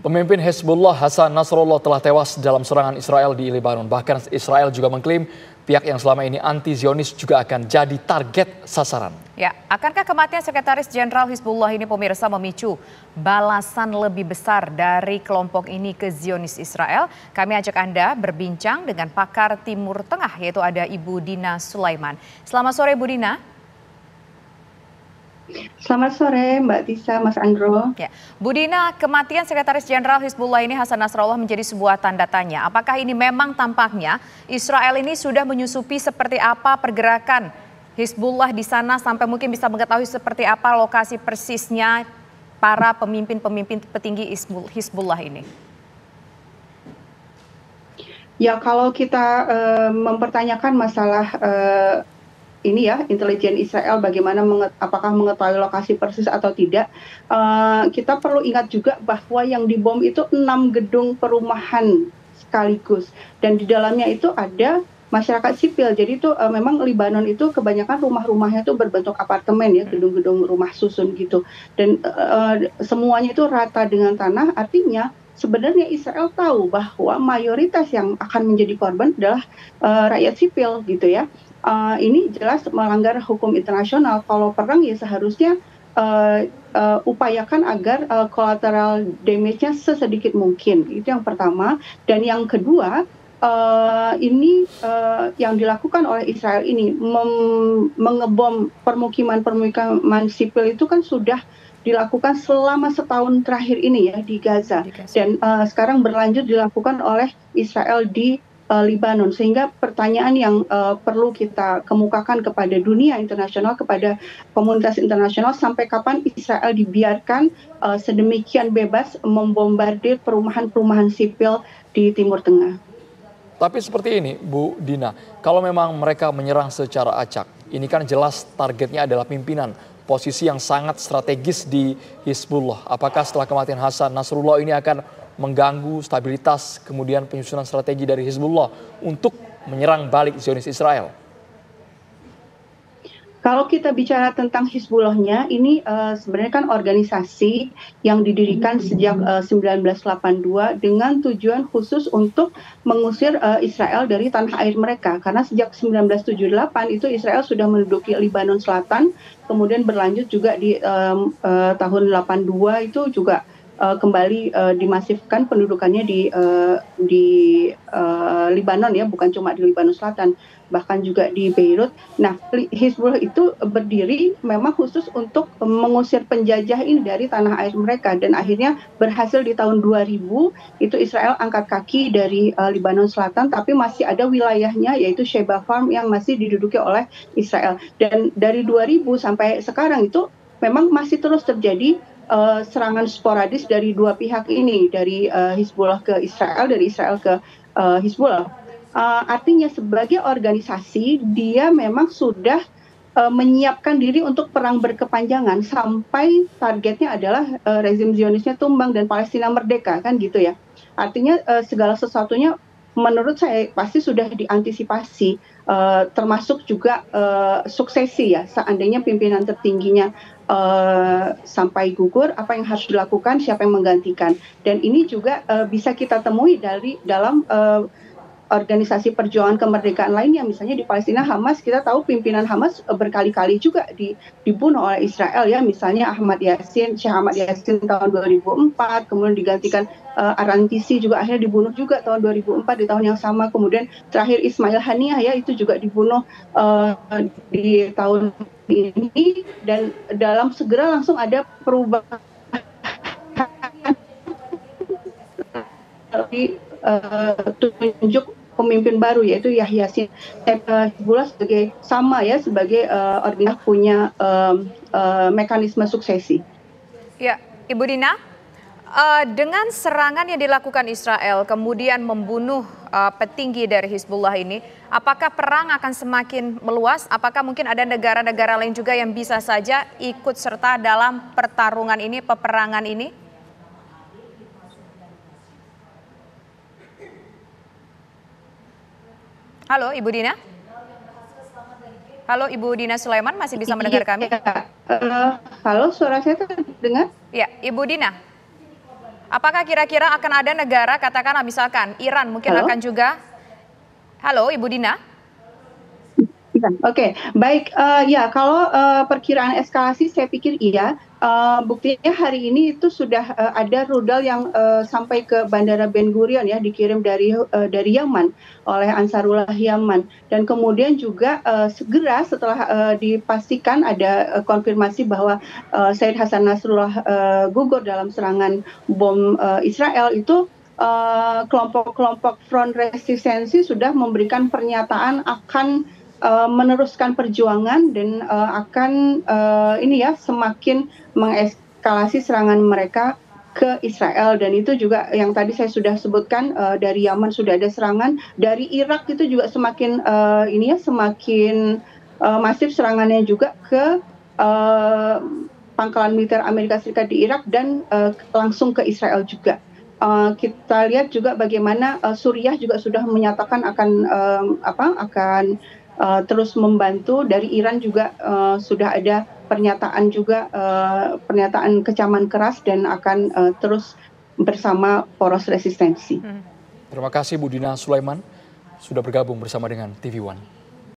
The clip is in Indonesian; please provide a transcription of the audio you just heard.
Pemimpin Hezbollah Hasan Nasrallah telah tewas dalam serangan Israel di Lebanon. Bahkan Israel juga mengklaim pihak yang selama ini anti-Zionis juga akan jadi target sasaran. Ya, akankah kematian Sekretaris Jenderal Hizbullah ini pemirsa memicu balasan lebih besar dari kelompok ini ke Zionis Israel? Kami ajak Anda berbincang dengan pakar Timur Tengah yaitu ada Ibu Dina Sulaiman. Selamat sore Bu Dina. Selamat sore Mbak Tisa, Mas Andro. Ya, Bu Dina, kematian Sekretaris Jenderal Hizbullah ini Hasan Nasrallah menjadi sebuah tanda tanya. Apakah ini memang tampaknya Israel ini sudah menyusupi seperti apa pergerakan Hizbullah di sana sampai mungkin bisa mengetahui seperti apa lokasi persisnya para pemimpin-pemimpin petinggi Hizbullah ini? Ya, kalau kita mempertanyakan masalah ini ya, intelijen Israel bagaimana apakah mengetahui lokasi persis atau tidak, kita perlu ingat juga bahwa yang dibom itu 6 gedung perumahan sekaligus dan di dalamnya itu ada masyarakat sipil. Jadi itu memang Lebanon itu kebanyakan rumah-rumahnya itu berbentuk apartemen ya, gedung-gedung rumah susun gitu, dan semuanya itu rata dengan tanah. Artinya sebenarnya Israel tahu bahwa mayoritas yang akan menjadi korban adalah rakyat sipil gitu ya. Ini jelas melanggar hukum internasional. Kalau perang ya seharusnya upayakan agar collateral damage-nya sesedikit mungkin. Itu yang pertama. Dan yang kedua, ini yang dilakukan oleh Israel ini mengebom permukiman sipil itu kan sudah dilakukan selama setahun terakhir ini ya di Gaza. Dan sekarang berlanjut dilakukan oleh Israel di Lebanon, sehingga pertanyaan yang perlu kita kemukakan kepada dunia internasional, kepada komunitas internasional, sampai kapan Israel dibiarkan sedemikian bebas membombardir perumahan-perumahan sipil di Timur Tengah. Tapi seperti ini Bu Dina, kalau memang mereka menyerang secara acak, ini kan jelas targetnya adalah pimpinan, posisi yang sangat strategis di Hizbullah. Apakah setelah kematian Hasan Nasrallah ini akan mengganggu stabilitas kemudian penyusunan strategi dari Hizbullah untuk menyerang balik Zionis Israel? Kalau kita bicara tentang Hizbullahnya, ini sebenarnya kan organisasi yang didirikan sejak 1982 dengan tujuan khusus untuk mengusir Israel dari tanah air mereka. Karena sejak 1978 itu Israel sudah menduduki Lebanon Selatan, kemudian berlanjut juga di tahun 82 itu juga kembali dimasifkan pendudukannya di Lebanon ya, bukan cuma di Lebanon Selatan, bahkan juga di Beirut. Nah, Hizbullah itu berdiri memang khusus untuk mengusir penjajah ini dari tanah air mereka, dan akhirnya berhasil di tahun 2000 itu Israel angkat kaki dari Lebanon Selatan, tapi masih ada wilayahnya yaitu Sheba Farm yang masih diduduki oleh Israel. Dan dari 2000 sampai sekarang itu memang masih terus terjadi serangan sporadis dari dua pihak ini, dari Hizbullah ke Israel, dari Israel ke Hizbullah. Artinya sebagai organisasi dia memang sudah menyiapkan diri untuk perang berkepanjangan sampai targetnya adalah rezim Zionisnya tumbang dan Palestina merdeka, kan gitu ya. Artinya segala sesuatunya menurut saya pasti sudah diantisipasi, termasuk juga suksesi ya, seandainya pimpinan tertingginya sampai gugur, apa yang harus dilakukan, siapa yang menggantikan. Dan ini juga bisa kita temui dalam organisasi perjuangan kemerdekaan lainnya, misalnya di Palestina Hamas. Kita tahu pimpinan Hamas berkali-kali juga dibunuh oleh Israel ya, misalnya Syekh Ahmad Yassin tahun 2004, kemudian digantikan Arantisi juga akhirnya dibunuh juga tahun 2004 di tahun yang sama, kemudian terakhir Ismail Haniyah ya itu juga dibunuh di tahun ini, dan dalam segera langsung ada perubahan tunjuk pemimpin baru yaitu Yahya Sinwar. Hizbullah sebagai organisasi punya mekanisme suksesi. Ya, Ibu Dina, dengan serangan yang dilakukan Israel kemudian membunuh petinggi dari Hizbullah ini, apakah perang akan semakin meluas? Apakah mungkin ada negara-negara lain juga yang bisa saja ikut serta dalam pertarungan ini, peperangan ini? Halo Ibu Dina? Halo Ibu Dina Sulaiman, masih bisa mendengar kami? Halo, suara saya terdengar? Ya, Ibu Dina. Apakah kira-kira akan ada negara, katakanlah misalkan Iran mungkin Halo? akan juga. Halo Ibu Dina. Oke, baik. Ya, kalau perkiraan eskalasi saya pikir iya. Buktinya hari ini itu sudah ada rudal yang sampai ke Bandara Ben Gurion ya, dikirim dari Yaman oleh Ansarullah Yaman. Dan kemudian juga segera setelah dipastikan ada konfirmasi bahwa Said Hasan Nasrullah gugur dalam serangan bom Israel itu. Kelompok-kelompok front resistensi sudah memberikan pernyataan akan meneruskan perjuangan dan akan ini ya semakin mengeskalasi serangan mereka ke Israel. Dan itu juga yang tadi saya sudah sebutkan, dari Yaman sudah ada serangan, dari Irak itu juga semakin ini ya semakin masif serangannya juga ke pangkalan militer Amerika Serikat di Irak dan langsung ke Israel juga. Kita lihat juga bagaimana Suriah juga sudah menyatakan akan terus membantu. Dari Iran juga sudah ada pernyataan juga pernyataan kecaman keras dan akan terus bersama poros resistensi. Terima kasih Bu Dina Sulaiman sudah bergabung bersama dengan TV One.